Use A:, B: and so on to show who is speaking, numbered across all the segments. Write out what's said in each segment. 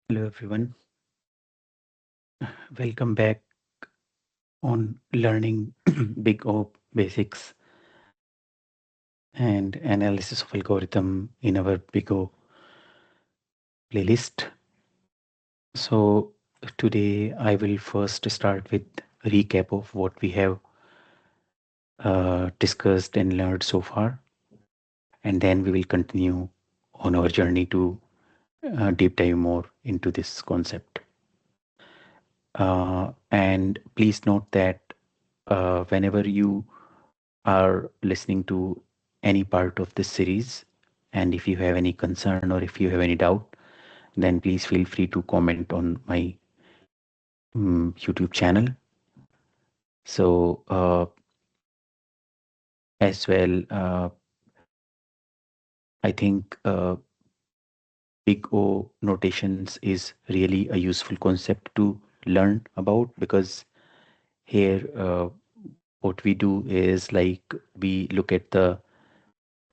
A: Hello everyone, welcome back on learning big O basics and analysis of algorithm in our big O playlist. So today I will first start with a recap of what we have discussed and learned so far, and then we will continue on our journey to deep dive more into this concept. And please note that whenever you are listening to any part of this series, and if you have any concern or if you have any doubt, then please feel free to comment on my YouTube channel. So as well, I think big O notations is really a useful concept to learn about, because here what we do is like we look at the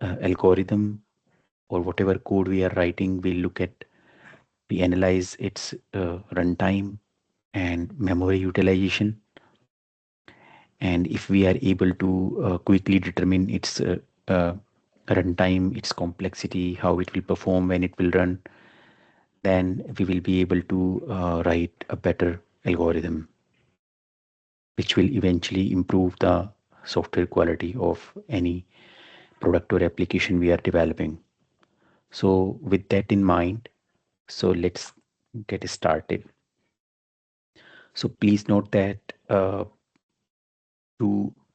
A: algorithm or whatever code we are writing. We analyze its runtime and memory utilization. And if we are able to quickly determine its runtime, its complexity, how it will perform when it will run, then we will be able to write a better algorithm, which will eventually improve the software quality of any product or application we are developing. So with that in mind, so let's get started. So please note that to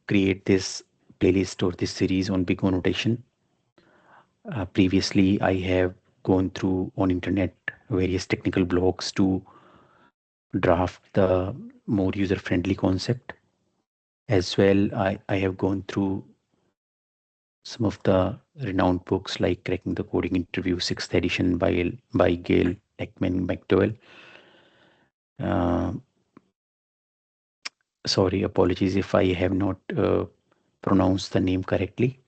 A: create this playlist or this series on big O notation, previously I have gone through on internet various technical blogs to draft the more user-friendly concept. As well, I have gone through some of the renowned books like Cracking the Coding Interview, 6th edition by Gail Ekman McDowell. Uh, Sorry, apologies if I have not pronounced the name correctly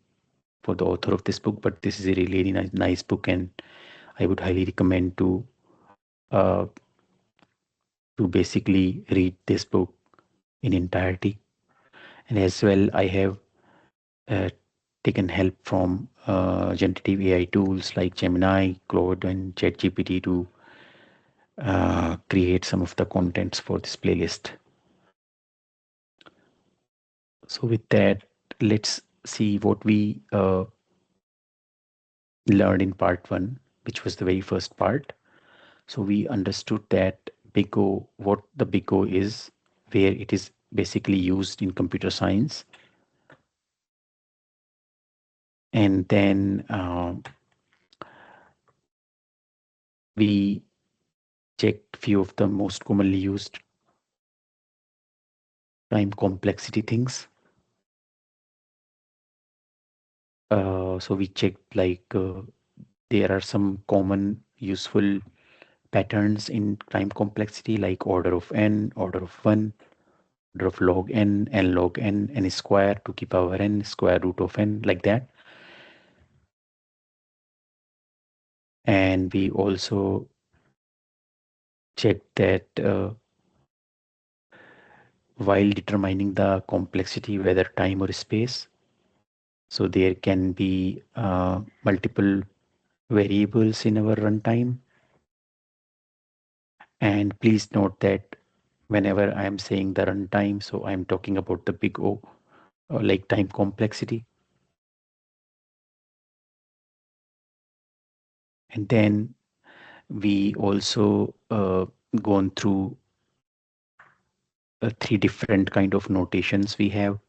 A: for the author of this book, but this is a really nice book, and I would highly recommend uh, to basically read this book in entirety. And as well, I have uh, taken help from generative AI tools like Gemini, Claude, and ChatGPT to create some of the contents for this playlist. So with that, let's see what we learned in part one, which was the very first part. So we understood that big O, what the big O is, where it is basically used in computer science. And then we checked few of the most commonly used time complexity things. So we checked like there are some common useful patterns in time complexity like order of n, order of 1, order of log n log n square to the power n, square root of n, like that. And we also checked that while determining the complexity, whether time or space, so there can be multiple variables in our runtime. And please note that whenever I am saying the runtime, so I'm talking about the big O, like time complexity. And then we also gone through three different kind of notations we have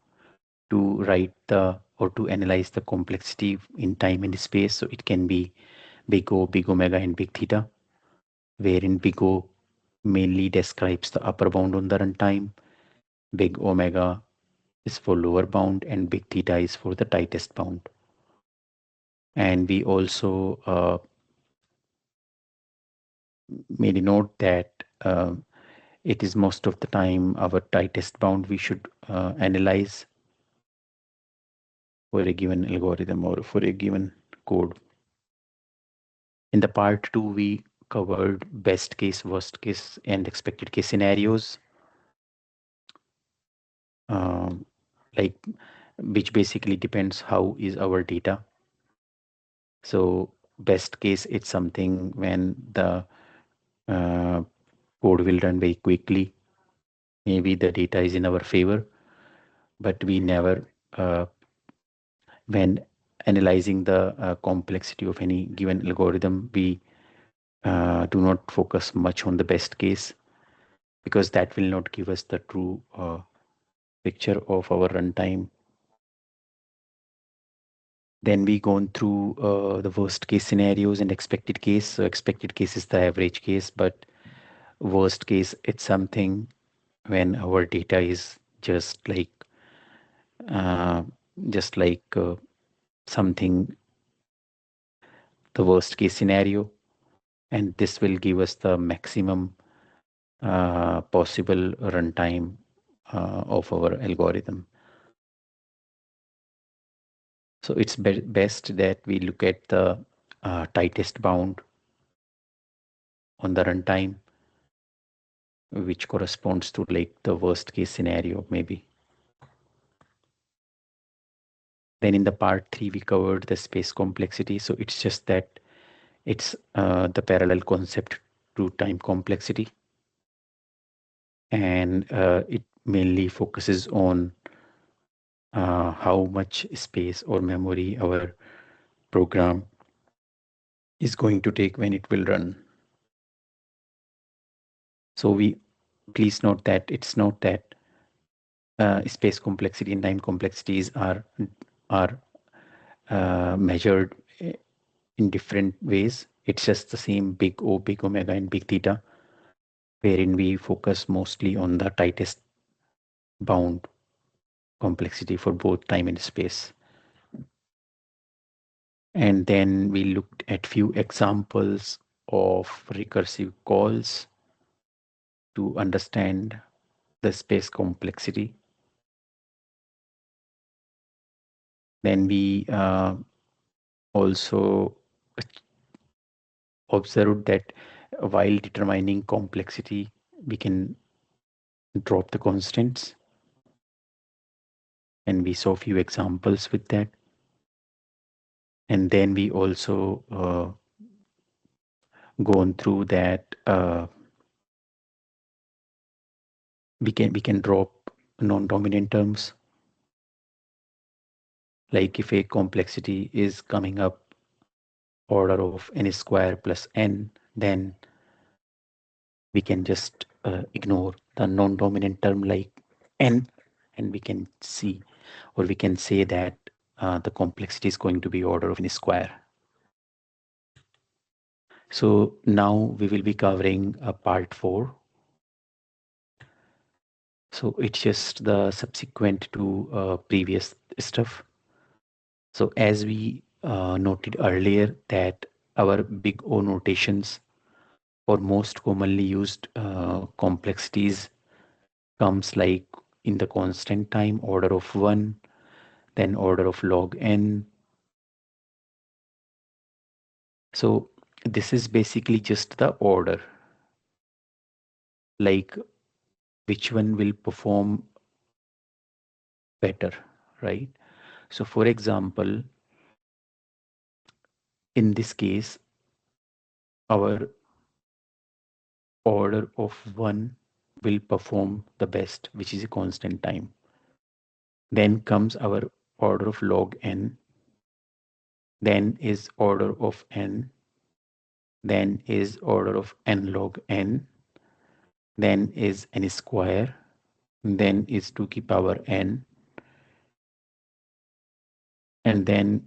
A: to write the or to analyze the complexity in time and space. So it can be big O, big omega, and big theta, wherein big O mainly describes the upper bound on the runtime, big omega is for lower bound, and big theta is for the tightest bound. And we also made a note that it is most of the time our tightest bound we should analyze for a given algorithm or for a given code. In the part two, we covered best case, worst case, and expected case scenarios, um, like which basically depends how is our data. So best case, it's something when the uh, code will run very quickly. Maybe the data is in our favor, but we never, when analyzing the complexity of any given algorithm, we do not focus much on the best case because that will not give us the true picture of our runtime. Then we gone through the worst case scenarios and expected case. So expected case is the average case, but worst case, it's something when our data is uh, just like something, the worst case scenario, and this will give us the maximum possible runtime of our algorithm. So it's best that we look at the tightest bound on the runtime, which corresponds to like the worst case scenario, maybe. Then in the part 3, we covered the space complexity. So it's just that it's the parallel concept to time complexity. And it mainly focuses on how much space or memory our program is going to take when it will run. So we please note that it's not that space complexity and time complexities are measured in different ways. It's just the same big O, big omega, and big theta, wherein we focus mostly on the tightest bound complexity for both time and space. And then we looked at few examples of recursive calls to understand the space complexity. Then we also observed that while determining complexity, we can drop the constants. And we saw a few examples with that. And then we also gone through that we can drop non-dominant terms. Like if a complexity is coming up order of n square plus n, then we can just ignore the non-dominant term like n, and we can see, or we can say that the complexity is going to be order of n square. So now we will be covering part 4. So it's just the subsequent to previous stuff. So as we noted earlier that our big O notations or most commonly used complexities comes like in the constant time order of 1, then order of log n. So this is basically just the order, like which one will perform better, right? So for example, in this case, our order of 1 will perform the best, which is a constant time. Then comes our order of log n, then is order of n, then is order of n log n, then is n square, then is 2 to the power n, and then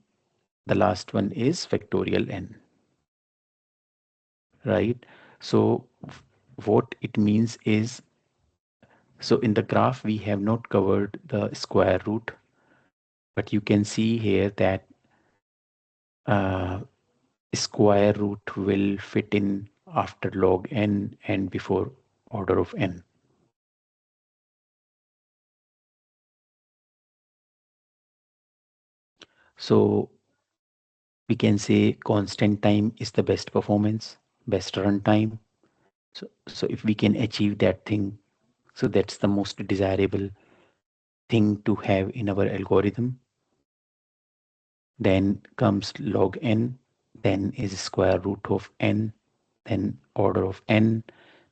A: the last one is factorial n, right? So what it means is, so in the graph, we have not covered the square root, but you can see here that uh, square root will fit in after log n and before order of n. So we can say constant time is the best performance. best runtime. So if we can achieve that thing, so that's the most desirable thing to have in our algorithm. Then comes log n, then is square root of n, then order of n,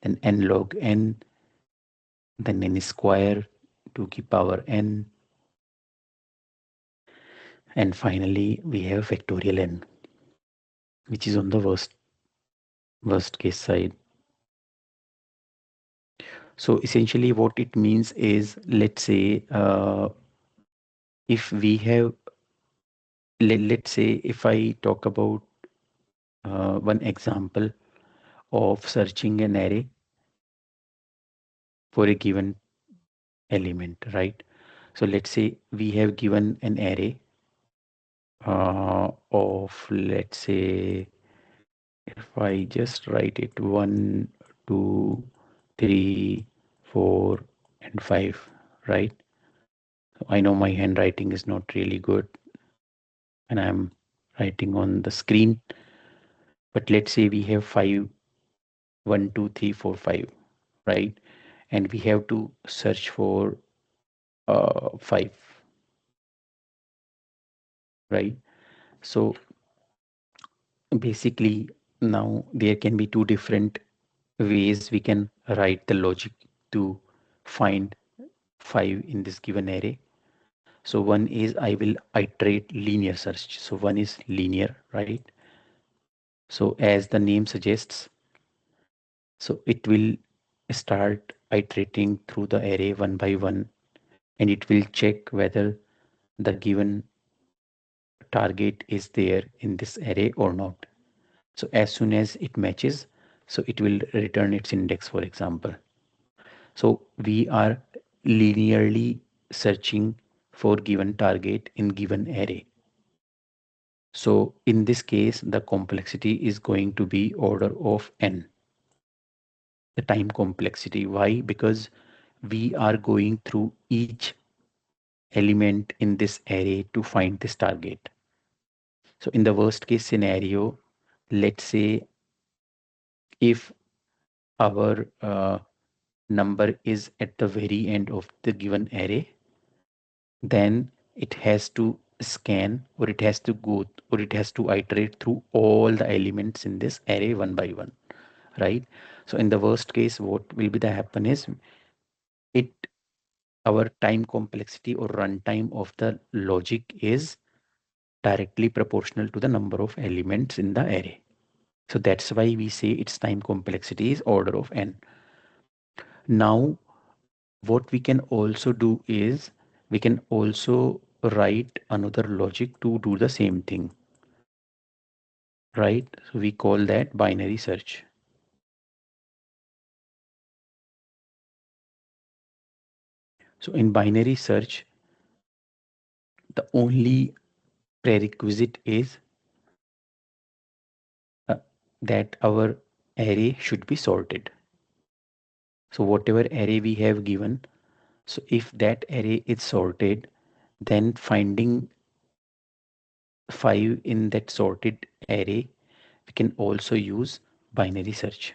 A: then n log n, then n square to the power n, and finally we have factorial n, which is on the worst case side. So essentially what it means is, let's say if we have, let's say if I talk about one example of searching an array for a given element, right? So let's say we have given an array of, let's say, if I just write it 1, 2, 3, 4, and 5, right? So I know my handwriting is not really good and I'm writing on the screen, but let's say we have 5, 1, 2, 3, 4, 5, right? And we have to search for 5, right? So basically now there can be two different ways we can write the logic to find 5 in this given array. So one is I will iterate linear search. So one is linear, right? So as the name suggests, so it will start iterating through the array one by one, and it will check whether the given target is there in this array or not. So as soon as it matches, so it will return its index, for example. So we are linearly searching for given target in given array. So in this case, the complexity is going to be order of n, the time complexity. Why? Because we are going through each element in this array to find this target. So in the worst case scenario, let's say if our number is at the very end of the given array, then it has to scan, or it has to go, or it has to iterate through all the elements in this array one by one, right? So in the worst case, what will be the happen is it our time complexity or runtime of the logic is directly proportional to the number of elements in the array. So that's why we say its time complexity is order of n. Now what we can also do is we can also write another logic to do the same thing, right? So we call that binary search. So in binary search, the only prerequisite is uh, that our array should be sorted. So whatever array we have given, so if that array is sorted, then finding 5 in that sorted array, we can also use binary search.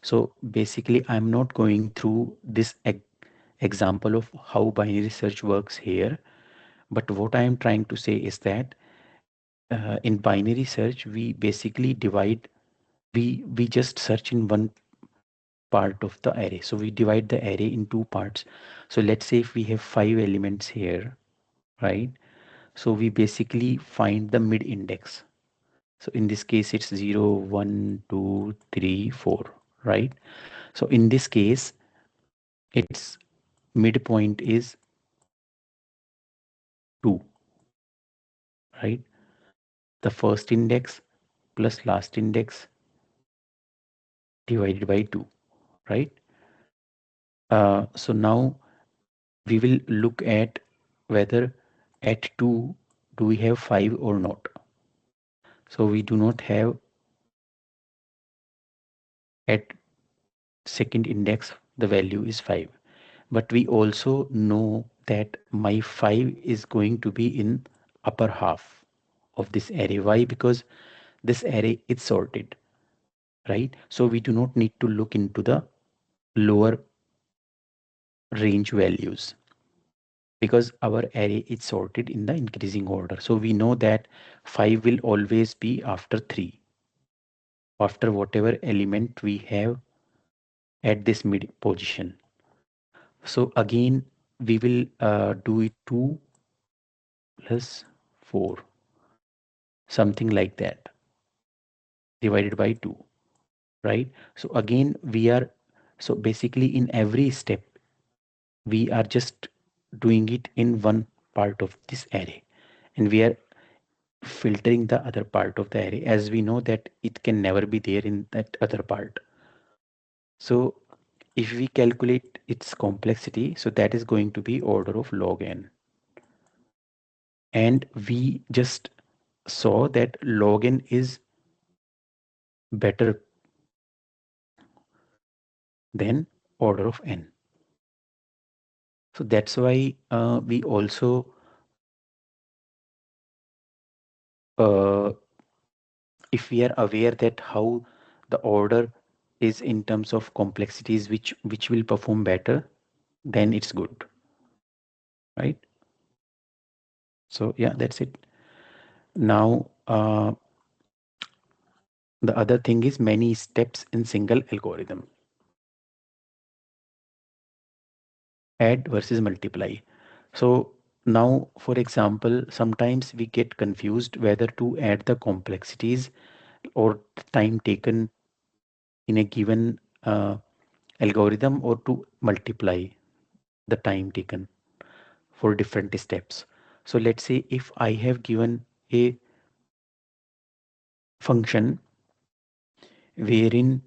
A: So basically, I'm not going through this example of how binary search works here, but what I am trying to say is that in binary search, we basically divide, we just search in one part of the array. So we divide the array in two parts. So let's say if we have 5 elements here, right? So we basically find the mid index. So in this case, it's 0, 1, 2, 3, 4, right? So in this case, its midpoint is 2, right? The first index plus last index divided by 2, right? So now we will look at whether at 2 do we have 5 or not. So we do not have at second index the value is 5, but we also know that my 5 is going to be in upper half of this array. Why? Because this array is sorted. right? So we do not need to look into the lower range values because our array is sorted in the increasing order. So we know that 5 will always be after 3, after whatever element we have at this mid position. So again, we will do it 2 plus 4, something like that, divided by 2, right? So again, so basically in every step, we are just doing it in one part of this array, and we are filtering the other part of the array as we know that it can never be there in that other part. So if we calculate its complexity, so that is going to be order of log n. And we just saw that log n is better than order of n. So that's why we also, uh, if we are aware that how the order is in terms of complexities, which will perform better, then it's good, right? So yeah, that's it. Now, the other thing is many steps in single algorithm. Add versus multiply. So now, for example, sometimes we get confused whether to add the complexities or the time taken in a given algorithm or to multiply the time taken for different steps. So let's say if I have given a function wherein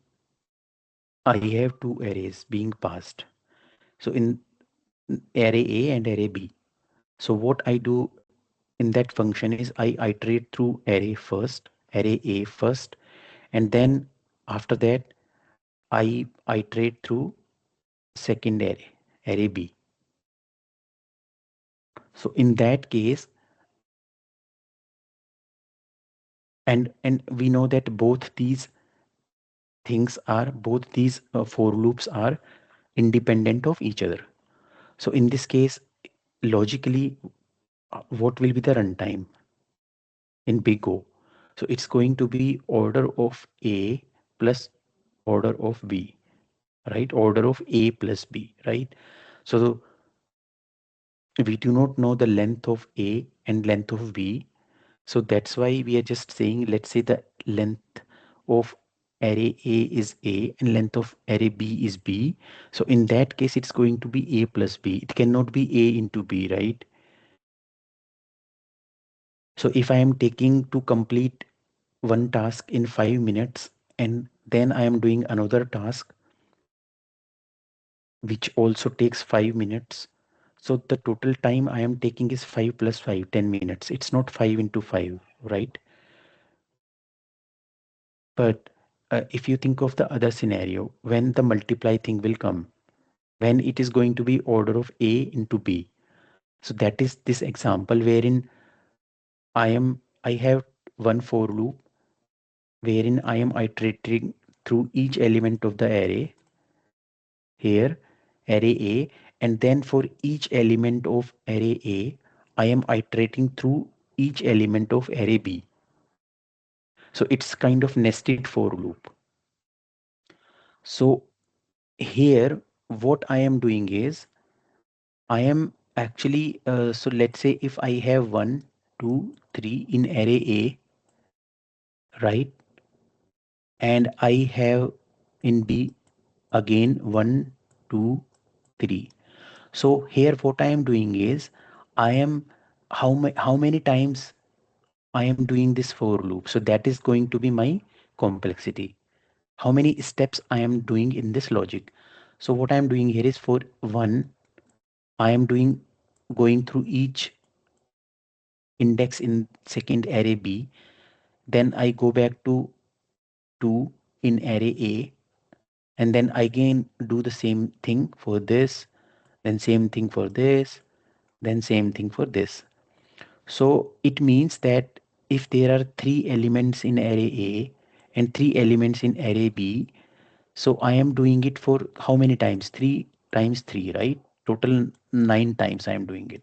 A: I have two arrays being passed. So in array A and array B. So what I do in that function is I iterate through array A first, and then after that I iterate through second array B. So in that case, and we know that both these for loops are independent of each other. So in this case, logically, what will be the runtime in big O? So it's going to be order of A plus order of B, right? Order of A plus B, right? So we do not know the length of A and length of B. So that's why we are just saying, let's say the length of array A is A and length of array B is B. So in that case, it's going to be A plus B. It cannot be A into B, right? So if I am taking to complete one task in 5 minutes and then I am doing another task which also takes 5 minutes. So the total time I am taking is 5 plus 5, 10 minutes. It's not 5 into 5, right? But if you think of the other scenario, when the multiply thing will come, when it is going to be order of A into B. So that is this example wherein I have one for loop wherein I am iterating through each element of the array here, array A, and then for each element of array A, I am iterating through each element of array B. So it's kind of nested for loop. So here, what I am doing is I am actually, so let's say if I have 1, 2, 3 in array A, right? And I have in B again 1, 2, 3. So here what I am doing is I am how many times I am doing this for loop. So that is going to be my complexity. How many steps I am doing in this logic. So what I am doing here is for 1, I am going through each index in second array B. Then I go back to 2 in array A, and then I again do the same thing for this, then same thing for this, then same thing for this. So it means that if there are 3 elements in array A and three elements in array B. So I am doing it for how many times? Three times three, right? Total nine times I am doing it.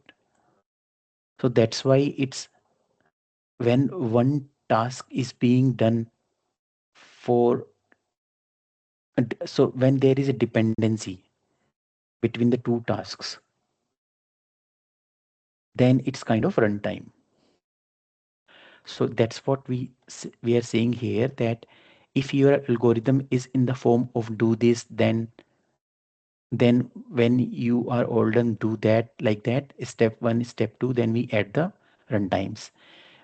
A: So that's why it's when one task is being done for, so when there is a dependency between the two tasks, then it's kind of runtime. So that's what we are saying here, that if your algorithm is in the form of do this, then when you are all done, do that, like that, step one, step two, then we add the runtimes.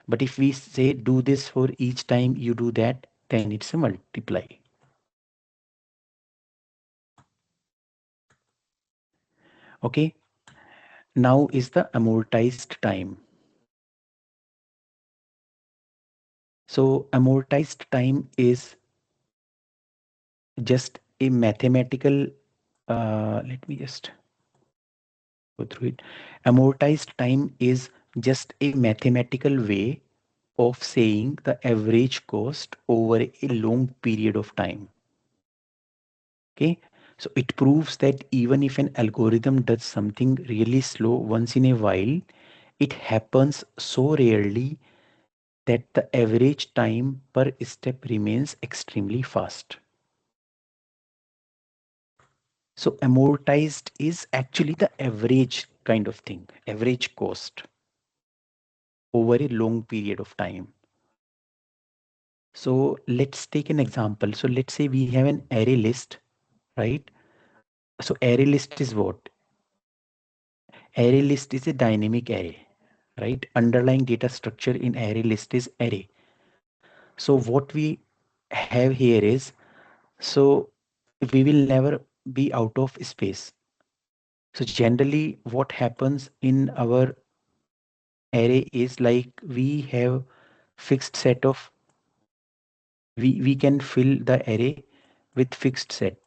A: But if we say do this for each time you do that, then it's a multiply. Okay. Now is the amortized time. So amortized time is just a mathematical, let me just go through it. Amortized time is just a mathematical way of saying the average cost over a long period of time. Okay, so it proves that even if an algorithm does something really slow once in a while, it happens so rarely that the average time per step remains extremely fast. So amortized is actually the average kind of thing, average cost over a long period of time. So let's take an example. So let's say we have an array list, right? So array list is what? Array list is a dynamic array, right? Underlying data structure in array list is array. So what we have here is, so we will never be out of space. So generally what happens in our array is like we have fixed set of, we can fill the array with fixed set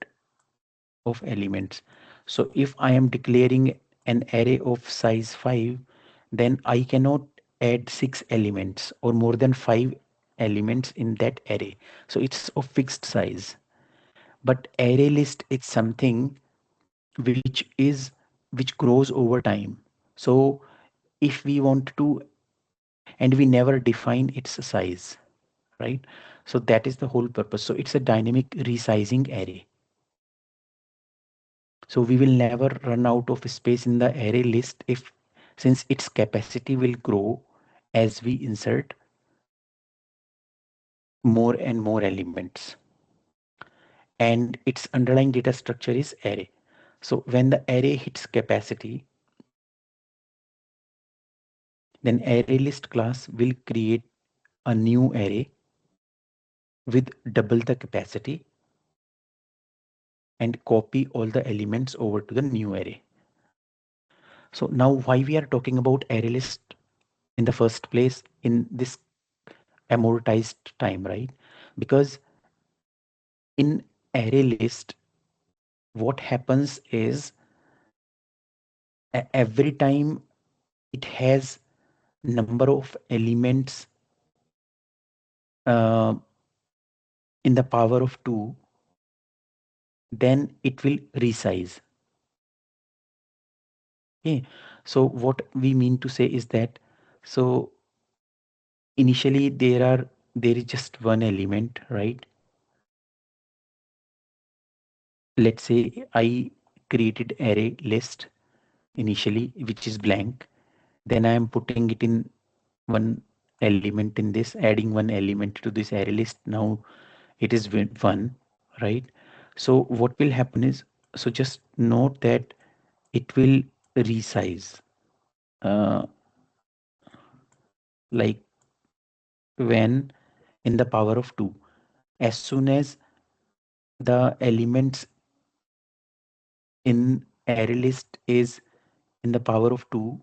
A: of elements. So if I am declaring an array of size 5, then I cannot add 6 elements or more than 5 elements in that array. So it's of fixed size. But array list is something which grows over time. So if we want to, and we never define its size, right? So that is the whole purpose. So it's a dynamic resizing array. So we will never run out of space in the array list if, since its capacity will grow as we insert more and more elements. And its underlying data structure is array. So when the array hits capacity, then array list class will create a new array with double the capacity and copy all the elements over to the new array. So now why we are talking about array list in the first place in this amortized time, right? Because in array list, what happens is every time it has number of elements uh, in the power of 2, then it will resize. Okay, so what we mean to say is that, so initially there is just one element, right? Let's say I created array list initially, which is blank. Then I am putting it in one element in this, adding one element to this array list. Now it is one, right? So what will happen is, so just note that it will resize, uh, like when in the power of 2. As soon as the elements in array list is in the power of 2,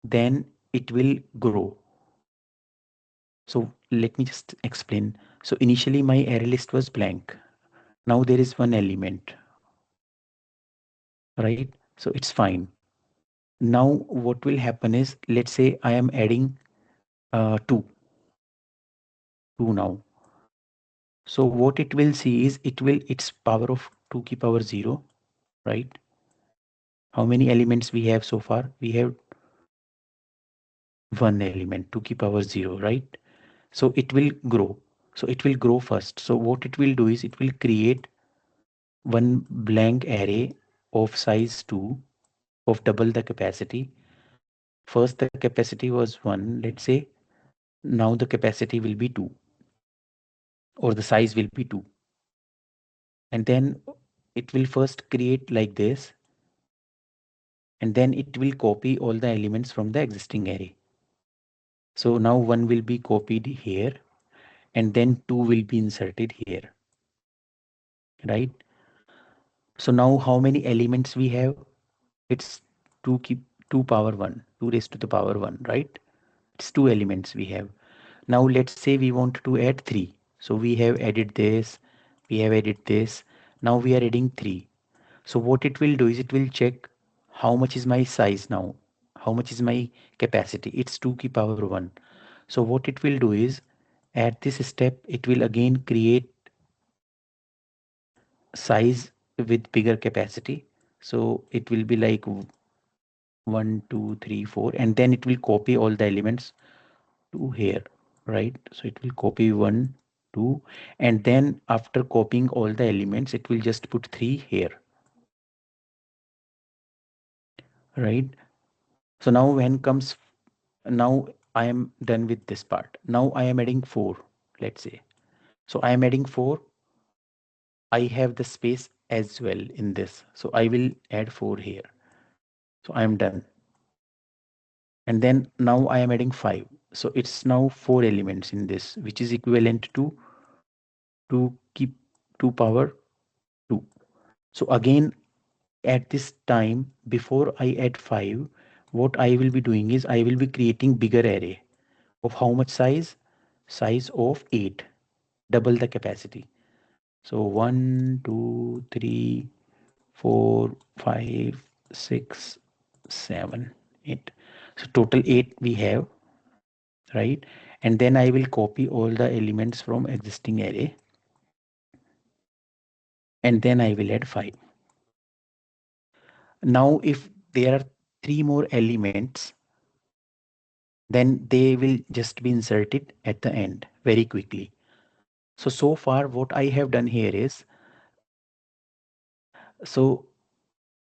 A: then it will grow. So let me just explain. So initially my array list was blank. Now there is one element, right? So it's fine. Now what will happen is, let's say I am adding 2 now. So what it will see is it will its power of 2 key power 0, right? How many elements we have so far? We have one element, 2 key power 0, right? So it will grow. So it will grow first. So what it will do is it will create one blank array of size 2 of double the capacity. First the capacity was 1, let's say. Now the capacity will be 2, or the size will be 2. And then it will first create like this, and then it will copy all the elements from the existing array. So now 1 will be copied here, and then 2 will be inserted here, right? So now how many elements we have? It's 2 keep 2 power 1, 2 raised to the power 1, right? It's two elements we have. Now let's say we want to add 3. So we have added this, we have added this. Now we are adding 3. So what it will do is it will check how much is my size now, how much is my capacity. It's 2 key power 1. So what it will do is at this step it will again create size with bigger capacity. So it will be like 1, 2, 3, 4, and then it will copy all the elements to here, right? So it will copy 1, 2, and then after copying all the elements it will just put 3 here, right? So now when comes, now I am done with this part. Now I am adding 4, let's say. So I am adding 4. I have the space as well in this, so I will add 4 here. So I am done. And then now I am adding 5. So it's now 4 elements in this, which is equivalent to 2 2 power 2. So again, at this time, before I add 5, what I will be doing is I will be creating bigger array of how much size? Size of 8, double the capacity. So 1, 2, 3, 4, 5, 6, 7, 8. So total 8 we have, right? And then I will copy all the elements from existing array, and then I will add 5. Now if there are 3 more elements, then they will just be inserted at the end very quickly. So far what I have done here is, so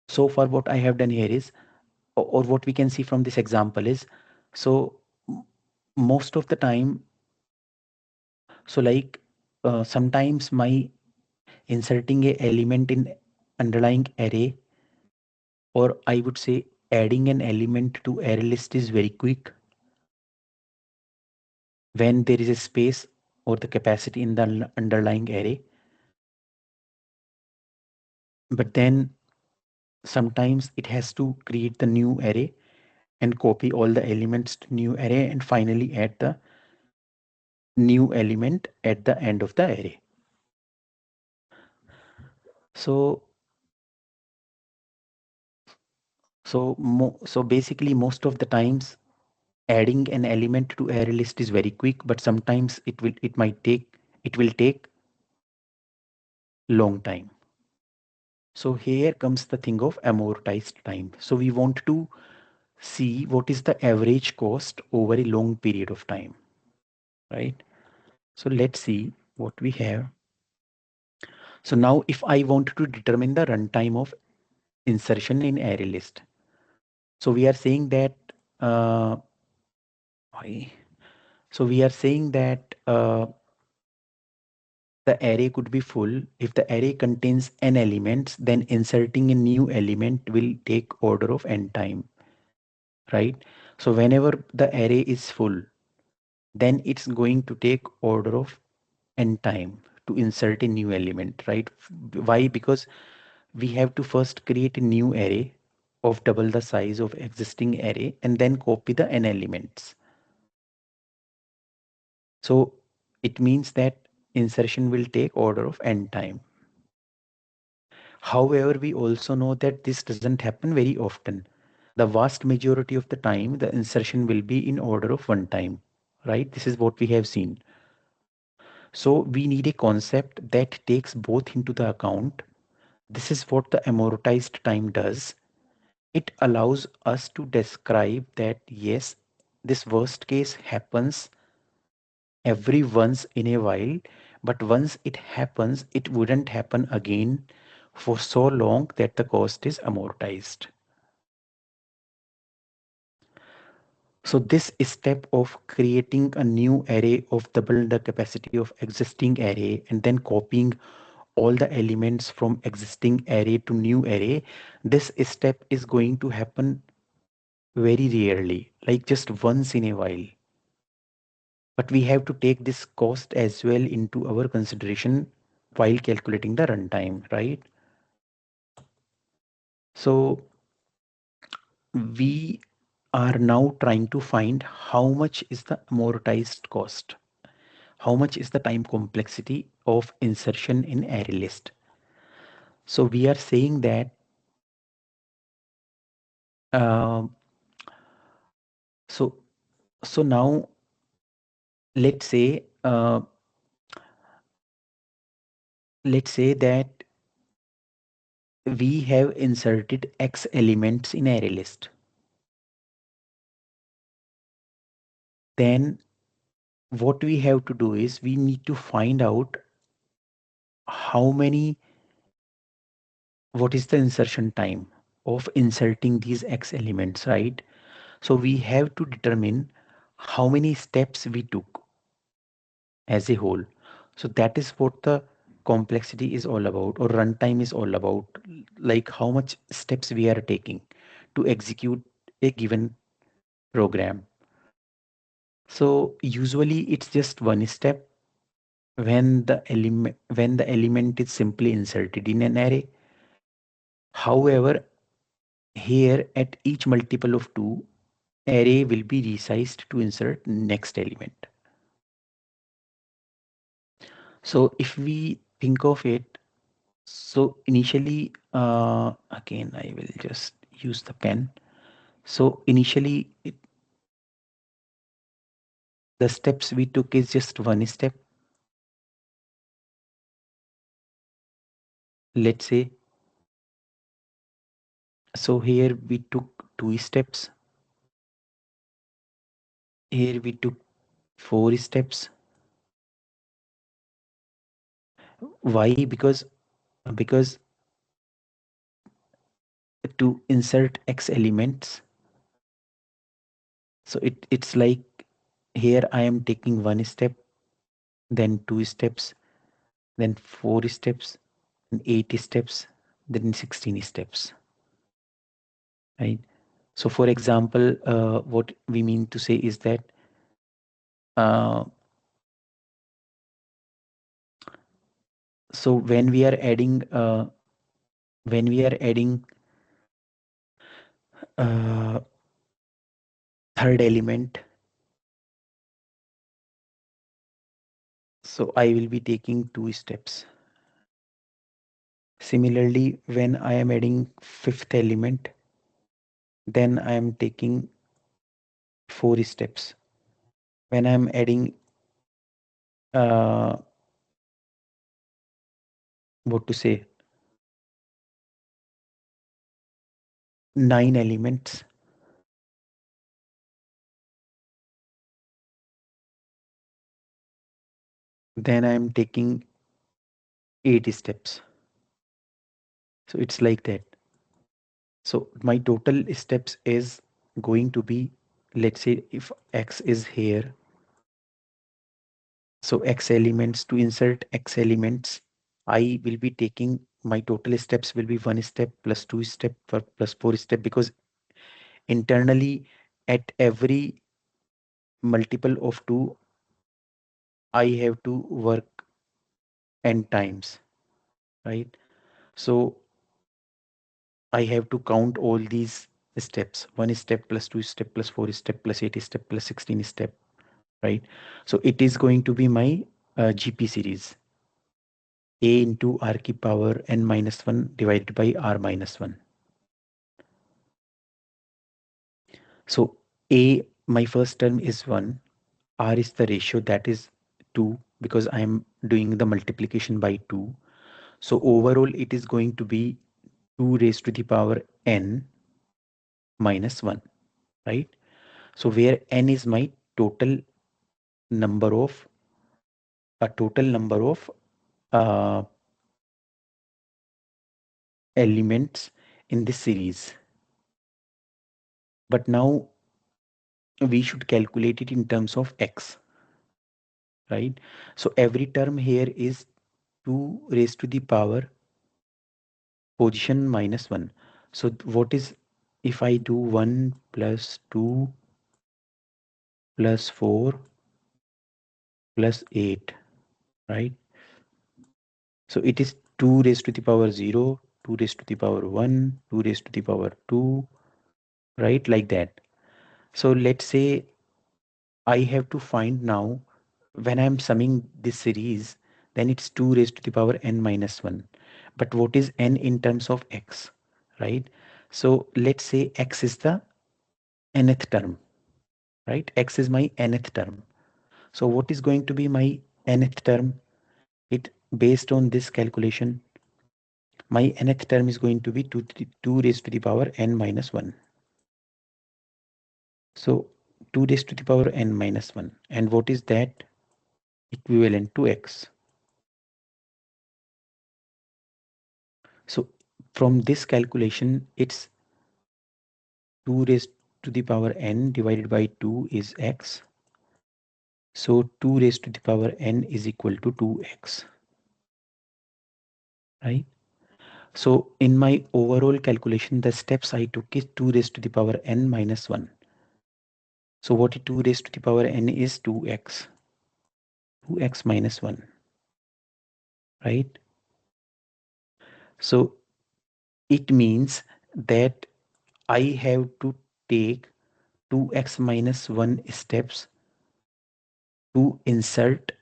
A: so far what I have done here is, or what we can see from this example is, so most of the time, so like sometimes my inserting a element in underlying array, or I would say adding an element to array list is very quick when there is a space or the capacity in the underlying array. But then sometimes it has to create the new array and copy all the elements to new array and finally add the new element at the end of the array. So so basically most of the times adding an element to array list is very quick, but sometimes it will take long time. So here comes the thing of amortized time. So we want to see what is the average cost over a long period of time, right? So let's see what we have. So now if I want to determine the runtime of insertion in array list, so we are saying that why? So we are saying that the array could be full. If the array contains n elements, then inserting a new element will take order of n time, right? So whenever the array is full, then it's going to take order of n time to insert a new element, right? Why? Because we have to first create a new array of double the size of existing array and then copy the n elements. So it means that insertion will take order of n time. However, we also know that this doesn't happen very often. The vast majority of the time, the insertion will be in order of one time, right? This is what we have seen. So we need a concept that takes both into the account. This is what the amortized time does. It allows us to describe that yes, this worst case happens every once in a while, but once it happens, it wouldn't happen again for so long that the cost is amortized. So this step of creating a new array of double the capacity of existing array and then copying all the elements from existing array to new array, this step is going to happen very rarely, like just once in a while. But we have to take this cost as well into our consideration while calculating the runtime, right? So we are now trying to find how much is the amortized cost, how much is the time complexity of insertion in array list. So we are saying that um, so so now let's say let's say that we have inserted x elements in array list. Then what we have to do is we need to find out how many, what is the insertion time of inserting these x elements, right? So we have to determine how many steps we took as a whole. So that is what the complexity is all about, or runtime is all about, like how much steps we are taking to execute a given program. So usually it's just one step when the element is simply inserted in an array. However, here at each multiple of 2, array will be resized to insert next element. So if we think of it, so initially, again, I will just use the pen. So initially, the steps we took is just one step. Let's say, so here we took 2 steps. Here we took 4 steps. Why? Because to insert X elements, so it's like here I am taking 1 step, then 2 steps, then 4 steps, then 8 steps, then 16 steps, right? So for example, what we mean to say is that uh, so when we are adding uh, third element, so I will be taking 2 steps. Similarly, when I am adding fifth element, then I am taking 4 steps. When I am adding uh, what to say 9 elements, then I am taking 8 steps. So it's like that. So my total steps is going to be, let's say if X is here, so X elements, to insert X elements, I will be taking, my total steps will be 1 step plus 2 step plus 4 step, because internally at every multiple of 2, I have to work n times, right? So I have to count all these steps, 1 step plus 2 step plus 4 step plus 8 step plus 16 step, right? So it is going to be my GP series, a into r ki power n minus 1 divided by r minus 1. So a, my first term is 1, r is the ratio, that is 2, because I am doing the multiplication by 2. So overall it is going to be 2 raised to the power n minus 1, right? So where n is my total number of uh, elements in this series. But now we should calculate it in terms of x, right? So every term here is 2 raised to the power position minus 1. So what is, if I do 1 plus 2 plus 4 plus 8, right? So it is 2 raised to the power 0, 2 raised to the power 1, 2 raised to the power 2, right? Like that. So let's say I have to find now, when I'm summing this series, then it's 2 raised to the power n minus 1. But what is n in terms of x, right? So let's say x is the nth term, right? X is my nth term. So what is going to be my nth term? It, based on this calculation, my nth term is going to be 2 raised to the power n minus 1. So 2 raised to the power n minus 1. And what is that? Equivalent to x. So from this calculation, it's 2 raised to the power n divided by 2 is x. So 2 raised to the power n is equal to 2x, right? So in my overall calculation, the steps I took is 2 raised to the power n minus 1. So what is 2 raised to the power n is 2x. 2x minus 1, right? So it means that I have to take 2x minus 1 steps to insert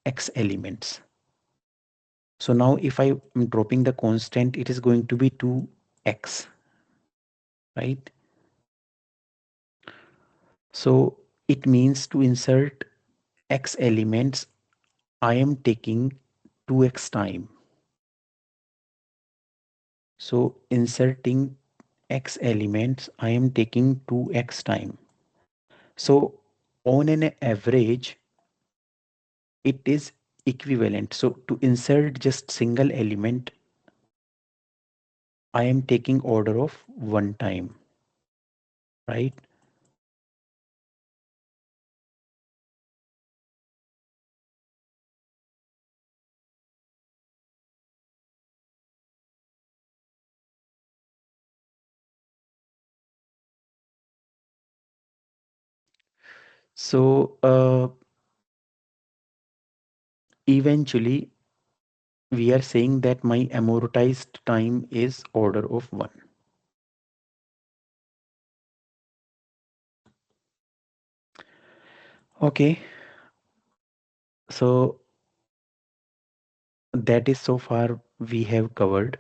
A: x elements. So now if I am dropping the constant, it is going to be 2x, right? So it means to insert x elements, I am taking 2x time. So inserting x elements, I am taking 2x time. So on an average, it is equivalent. So to insert just single element, I am taking order of 1 time, right? So eventually we are saying that my amortized time is order of 1. Okay, so that is so far we have covered.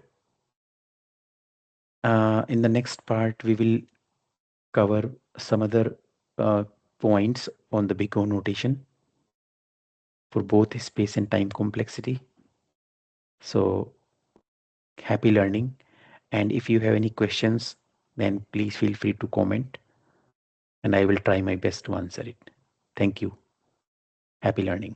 A: In the next part, we will cover some other uh, points on the big O notation for both space and time complexity. So happy learning. And if you have any questions, then please feel free to comment and I will try my best to answer it. Thank you. Happy learning.